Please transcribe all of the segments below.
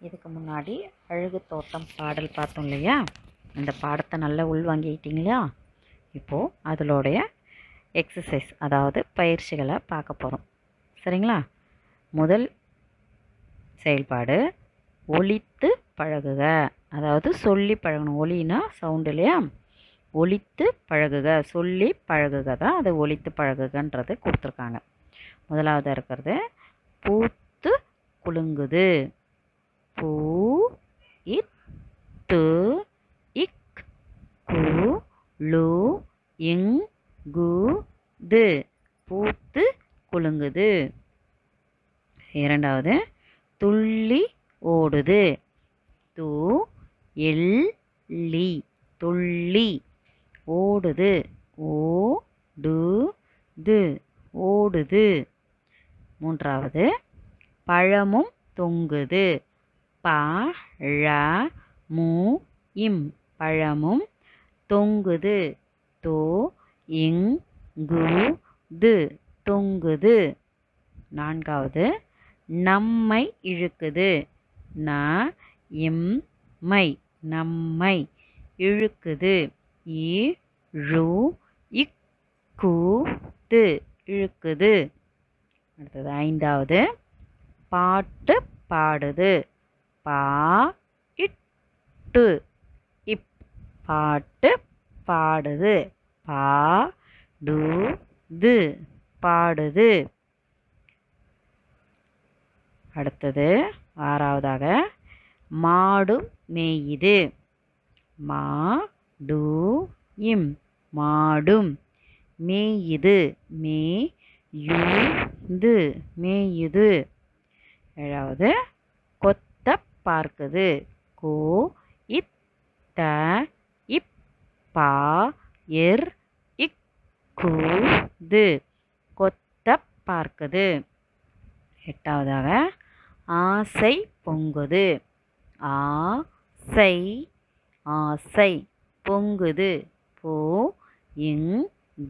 இதுக்கு முன்னாடி அழகு தோட்டம் பாடல் பார்த்தோம் இல்லையா? அந்த பாடத்தை நல்லா உள்வாங்கிக்கிட்டீங்களா? இப்போது அதோடைய எக்ஸசைஸ், அதாவது பயிற்சிகளை பார்க்க போகிறோம். சரிங்களா? முதல் செயல்பாடு ஒலித்து பழகுக. அதாவது சொல்லி பழகணும். ஒலினா சவுண்டு இல்லையா? ஒலித்து பழகுக, சொல்லி பழகுக தான் அது ஒலித்து பழகுகன்றது கொடுத்துருக்காங்க. முதலாவது இருக்கிறது பூத்து குலுங்குது. பூ இத்து இக் கு லு இங் கு து, பூத்து குலுங்குது. இரண்டாவது துள்ளி ஓடுது. து எல் லி, துள்ளி ஓடுது. ஓ டு து, ஓடுது. மூன்றாவது பழமும் தொங்குது. ப ழ மு இம், பழமும் தொங்குது. தோ இங் கு து, தொங்குது. நான்காவது நம்மை இழுக்குது. ந இம் மை, நம்மை இழுக்குது. இ ழு இக் கு து, இழுக்குது. அடுத்தது ஐந்தாவது பாட்டு பாடுது. பா இட்டு இப், பாட்டு பாடுது. பா டு து, பாடுது. அடுத்தது ஆறாவதாக மாடும் மேயுது. மா டு இம், மாடும் மேயுது. மே யு து, மேயுது. ஏழாவது கொத்த பார்க்குது. கோ இத் த இப் பா எர் இக் கு து, கொத்த பார்க்குது. எட்டாவதாக ஆசை பொங்குது. ஆ சை, ஆசை பொங்குது. போ இங்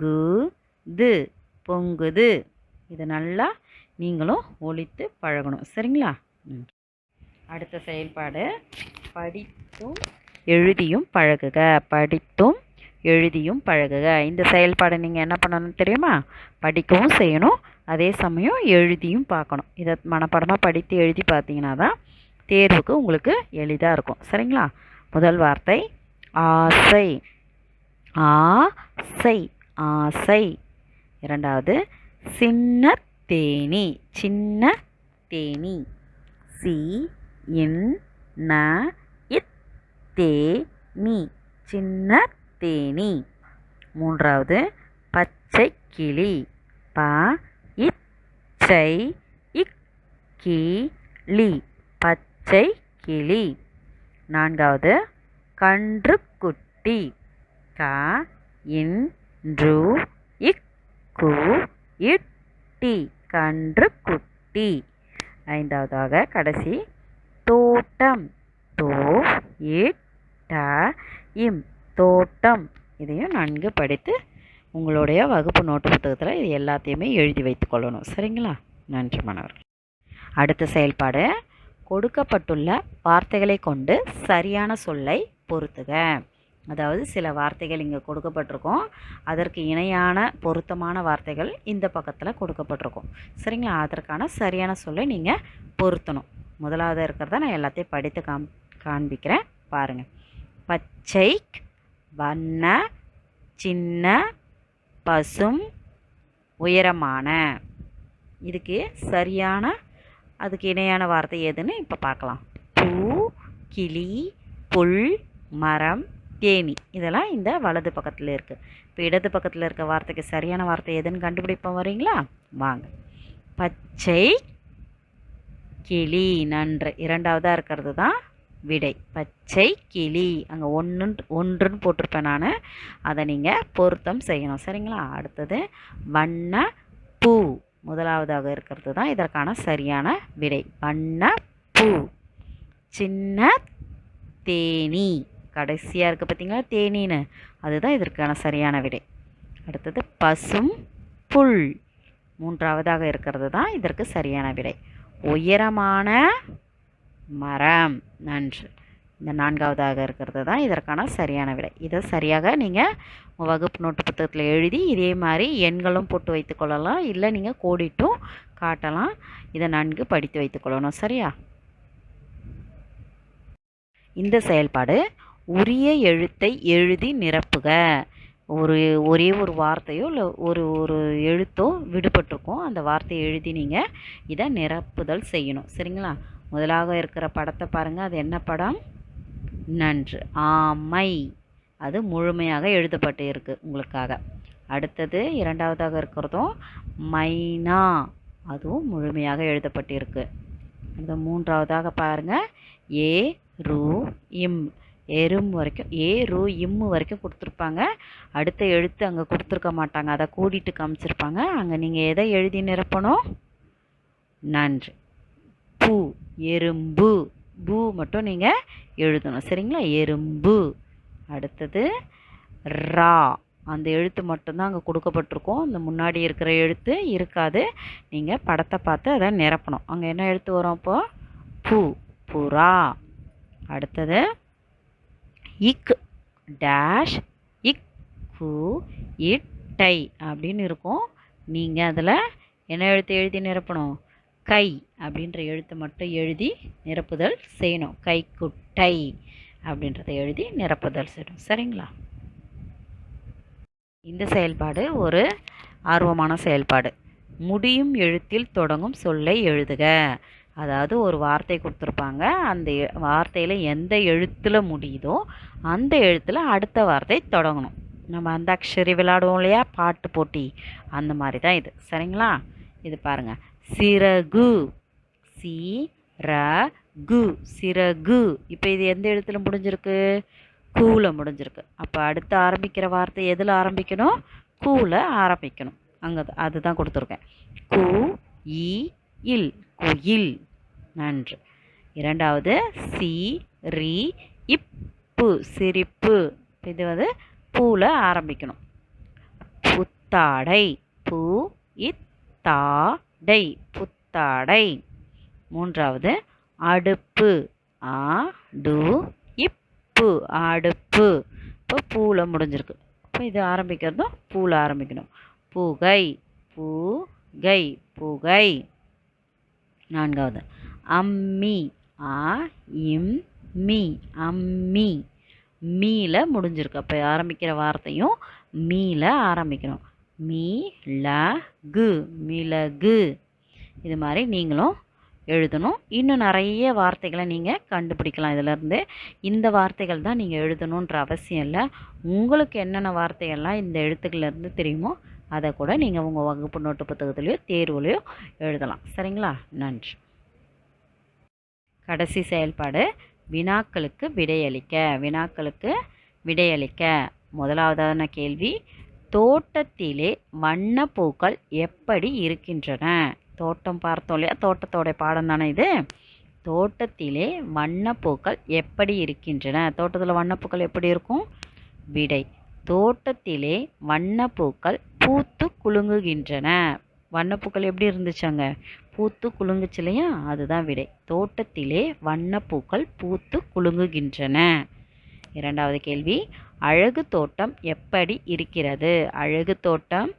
கு து, பொங்குது. இது நல்லா நீங்களும் ஒலித்து பழகணும். சரிங்களா? அடுத்த செயல்பாடு படித்தும் எழுதியும் பழகுக. படித்தும் எழுதியும் பழகுக. இந்த செயல்பாடை நீங்கள் என்ன பண்ணணும் தெரியுமா? படிக்கவும் செய்யணும், அதே சமயம் எழுதியும் பார்க்கணும். இதை மனப்பாடமாக படித்து எழுதி பார்த்தீங்கன்னா தான் தேர்வுக்கு உங்களுக்கு எளிதாக இருக்கும். சரிங்களா? முதல் வார்த்தை ஆசை. ஆசை, ஆசை. இரண்டாவது சின்ன தேனி. சின்ன தேனி. சி இன் ந இத் தே நீ, சின்ன தேனி. மூன்றாவது பச்சை கிளி. ப இச்சை இக் கி லி, பச்சை கிளி. நான்காவது கன்றுக்குட்டி. க இன் று இக் கு இட் டி, கன்றுக்குட்டி. ஐந்தாவதாக கடைசி தோட்டம். தோ இட் ட இம், தோட்டம். இதையும் நன்கு படித்து உங்களுடைய வகுப்பு நோட்டு புத்தகத்தில் இது எல்லாத்தையுமே எழுதி வைத்துக் கொள்ளணும். சரிங்களா? நன்றி மாணவர்கள். அடுத்த செயல்பாடு கொடுக்கப்பட்டுள்ள வார்த்தைகளை கொண்டு சரியான சொல்லை பொருத்துக. அதாவது சில வார்த்தைகள் இங்கே கொடுக்கப்பட்டிருக்கும், அதற்கு இணையான பொருத்தமான வார்த்தைகள் இந்த பக்கத்தில் கொடுக்கப்பட்டிருக்கும். சரிங்களா? அதற்கான சரியான சொல்லை நீங்கள் பொருத்தணும். முதலாவது இருக்கிறத நான் எல்லாத்தையும் படித்து காண்பிக்கிறேன் பாருங்கள். பச்சை, வண்ண, சின்ன, பசும், உயரமான. இதுக்கு சரியான, அதுக்கு இணையான வார்த்தை எதுன்னு இப்போ பார்க்கலாம். பூ, கிளி, புல், மரம், தேனி. இதெல்லாம் இந்த வலது பக்கத்தில் இருக்குது. இப்போ இடது பக்கத்தில் இருக்க வார்த்தைக்கு சரியான வார்த்தை எதுன்னு கண்டுபிடிப்போம். வரீங்களா? வாங்க. பச்சை கிளி. நன்று. இரண்டாவதாக இருக்கிறது தான் விடை. பச்சை கிளி. அங்கே ஒன்றுன்னு போட்டிருப்பேன் நான், அதை நீங்கள் பொருத்தம் செய்யணும். சரிங்களா? அடுத்தது வண்ண பூ. முதலாவதாக இருக்கிறது தான் இதற்கான சரியான விடை. வண்ண பூ. சின்ன தேனி. கடைசியாக இருக்குது பார்த்தீங்களா தேனின்னு, அதுதான் இதற்கான சரியான விடை. அடுத்தது பசும் புல். மூன்றாவதாக இருக்கிறது தான் இதற்கு சரியான விடை. உயரமான மரம். நன்று. இந்த 4வதாக இருக்கிறது தான் இதற்கான சரியான விடை. இதை சரியாக நீங்கள் வகுப்பு நோட்டு புத்தகத்தில் எழுதி இதே மாதிரி எண்களும் போட்டு வைத்துக்கொள்ளலாம், இல்லை நீங்கள் கோடிட்டும் காட்டலாம். இதை நன்கு படித்து வைத்துக்கொள்ளணும். சரியா? இந்த செயல்பாடு உரிய எழுத்தை எழுதி நிரப்புக. ஒரே ஒரு வார்த்தையோ இல்லை ஒரு எழுத்தோ விடுபட்டிருக்கும், அந்த வார்த்தையை எழுதி நீங்கள் இதை நிரப்புதல் செய்யணும். சரிங்களா? முதலாக இருக்கிற படத்தை பாருங்கள். அது என்ன படம்? நன்று. ஆமை. அது முழுமையாக எழுதப்பட்டு இருக்கு உங்களுக்காக. அடுத்தது 2வதாக இருக்கிறதும் மைனா. அதுவும் முழுமையாக எழுதப்பட்டு இருக்கு. அடுத்த 3வதாக பாருங்கள். ஏ ரு இம். எறும் வரைக்கும் ரு இம் வரைக்கும் கொடுத்துருப்பாங்க. அடுத்த எழுத்து அங்கே கொடுத்துருக்க மாட்டாங்க, அதை கூடிட்டு காமிச்சிருப்பாங்க. அங்கே நீங்கள் எதை எழுதி நிரப்பணும்? நன்று. பூ. எறும்பு. பூ மட்டும் நீங்கள் எழுதணும். சரிங்களா? எறும்பு. அடுத்தது ரா. அந்த எழுத்து மட்டும்தான் அங்கே கொடுக்கப்பட்டிருக்கும், இந்த முன்னாடி இருக்கிற எழுத்து இருக்காது. நீங்கள் படத்தை பார்த்து அதை நிரப்பணும். அங்கே என்ன எழுத்து வரும்? அப்போ பூ. புறா. அடுத்தது இக் டேஷ் இக் கு இட்டை அப்படின்னு இருக்கும். நீங்கள் அதில் என்ன எழுத்து எழுதி நிரப்பணும்? கை அப்படின்ற எழுத்து மட்டும் எழுதி நிரப்புதல் செய்யணும். கைக்குட்டை அப்படின்றத எழுதி நிரப்புதல் செய்யணும். சரிங்களா? இந்த செயல்பாடு ஒரு ஆர்வமான செயல்பாடு. முடியும் எழுத்தில் தொடங்கும் சொல்லை எழுதுக. அதாவது ஒரு வார்த்தை கொடுத்துருப்பாங்க, அந்த வார்த்தையில் எந்த எழுத்தில் முடியுதோ அந்த எழுத்தில் அடுத்த வார்த்தை தொடங்கணும். நம்ம அந்த அக்ஷரி விளையாடுவோம் இல்லையா, பாட்டு போட்டி, அந்த மாதிரி தான் இது. சரிங்களா? இது பாருங்கள். சிறகு. சி ர கு. சிறகு. இப்போ இது எந்த எழுத்தில் முடிஞ்சிருக்கு? கூவில் முடிஞ்சிருக்கு. அப்போ அடுத்து ஆரம்பிக்கிற வார்த்தை எதில் ஆரம்பிக்கணும்? கூவில் ஆரம்பிக்கணும். அங்கே அதுதான் கொடுத்துருக்கேன். கு இ இல். குயில். நன்று. 2வது சி ரி இப்பு. சிரிப்பு. இது பூவில் ஆரம்பிக்கணும். புத்தாடை. பு இத்தாடை. புத்தாடை. 3வது அடுப்பு. ஆ டு இப்பு. அடுப்பு. இப்போ பூவில் முடிஞ்சிருக்கு. இப்போ இது ஆரம்பிக்கிறதும் பூவில் ஆரம்பிக்கணும். புகை. புகை. புகை. 4வது அம்மி. ஆ இம் மீ. அம்மி. மீல முடிஞ்சிருக்கு. அப்போ ஆரம்பிக்கிற வார்த்தையும் மீல ஆரம்பிக்கணும். மிளகு. மிளகு. இது மாதிரி நீங்களும் எழுதணும். இன்னும் நிறைய வார்த்தைகளை நீங்கள் கண்டுபிடிக்கலாம் இதிலேருந்து. இந்த வார்த்தைகள் தான் நீங்கள் எழுதணுன்ற அவசியம் இல்லை. உங்களுக்கு என்னென்ன வார்த்தைகள்லாம் இந்த எழுத்துக்கள்லேருந்து தெரியுமோ அதை கூட நீங்கள் உங்கள் வகுப்பு நோட்டு புத்தகத்துலேயோ தேர்வுலையோ எழுதலாம். சரிங்களா? நன்றி. கடைசி செயல்பாடு வினாக்களுக்கு விடையளிக்க. வினாக்களுக்கு விடையளிக்க. முதலாவதான கேள்வி, தோட்டத்திலே வண்ணப்பூக்கள் எப்படி இருக்கின்றன? தோட்டம் பார்த்தோம் இல்லையா, தோட்டத்தோட பாடம் தானே இது. தோட்டத்திலே வண்ணப்பூக்கள் எப்படி இருக்கின்றன? தோட்டத்தில் வண்ணப்பூக்கள் எப்படி இருக்கும்? விடை, தோட்டத்திலே வண்ணப்பூக்கள் பூத்து குலுங்குகின்றன. வண்ணப்பூக்கள் எப்படி இருந்துச்சாங்க? பூத்து குலுங்குச்சு இல்லையா, அதுதான் விடை. தோட்டத்திலே வண்ணப்பூக்கள் பூத்து குலுங்குகின்றன. 2வது கேள்வி, அழகு தோட்டம் எப்படி இருக்கிறது? அழகு தோட்டம்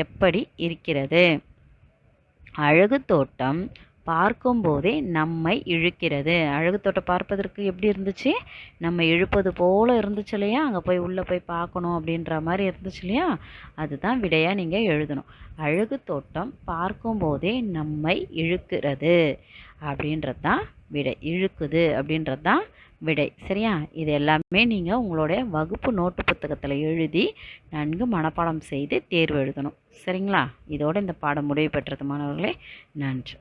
எப்படி இருக்கிறது? அழகு தோட்டம் பார்க்கும்போதே நம்மை இழுக்கிறது. அழகு தோட்டம் பார்ப்பதற்கு எப்படி இருந்துச்சு? நம்ம இழுப்பது போல் இருந்துச்சு இல்லையா, அங்கே போய் உள்ளே போய் பார்க்கணும் அப்படின்ற மாதிரி இருந்துச்சு இல்லையா, அதுதான் விடையாக நீங்கள் எழுதணும். அழகு தோட்டம் பார்க்கும்போதே நம்மை இழுக்கிறது அப்படின்றது தான் விடை. இழுக்குது அப்படின்றது தான் விடை. சரியா? இது எல்லாமே நீங்கள் உங்களுடைய வகுப்பு நோட்டு புத்தகத்தில் எழுதி நன்கு மனப்பாடம் செய்து தேர்வு எழுதணும். சரிங்களா? இதோடு இந்த பாடம் முடிவு பெற்றது மாணவர்களே. நன்றி.